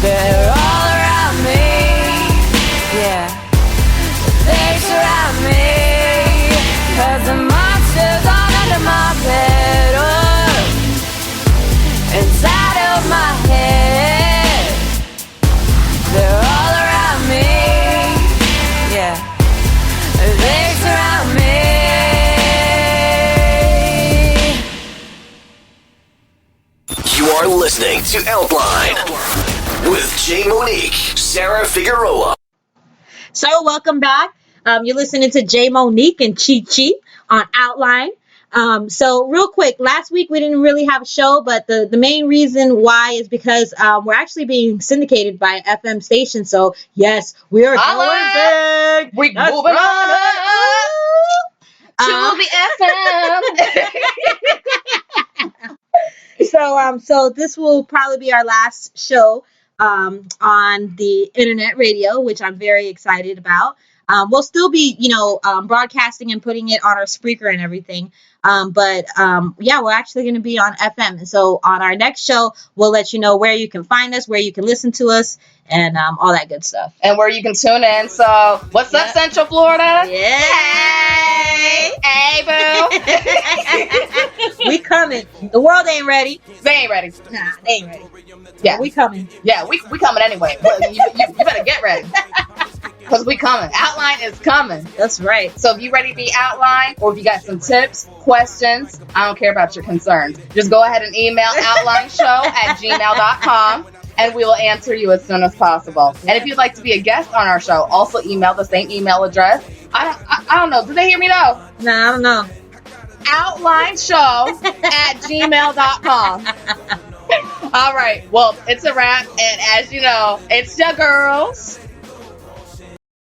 They're all around me, yeah. They surround me. 'Cause the monsters aren't under my bed, oh, inside of my head. They're all around me, yeah. They surround me. You are listening to Outline with Jay Monique, Sarah Figueroa. So welcome back. You're listening to Jay Monique and Chi Chi on Outline. So real quick, last week we didn't really have a show, but the main reason why is because we're actually being syndicated by an FM station. So yes, we are going big. We're moving on to the FM. So this will probably be our last show on the internet radio, which I'm very excited about. We'll still be, broadcasting and putting it on our Spreaker and everything. But we're actually going to be on FM. And so on our next show, we'll let you know where you can find us, where you can listen to us, and all that good stuff. And where you can tune in. So, what's up, Central Florida? Yeah. Hey, boo. We coming. The world ain't ready. They ain't ready. Nah, they ain't ready. Yeah. We coming. Yeah, we coming anyway. You better get ready. Because we coming. Outline is coming. That's right. So if you ready to be outlined, or if you got some tips, questions, I don't care about your concerns. Just go ahead and email outlineshow@gmail.com, and we will answer you as soon as possible. And if you'd like to be a guest on our show, also email the same email address. I don't know. Did they hear me though? No, I don't know. outlineshow@gmail.com. All right. Well, it's a wrap. And as you know, it's your girls.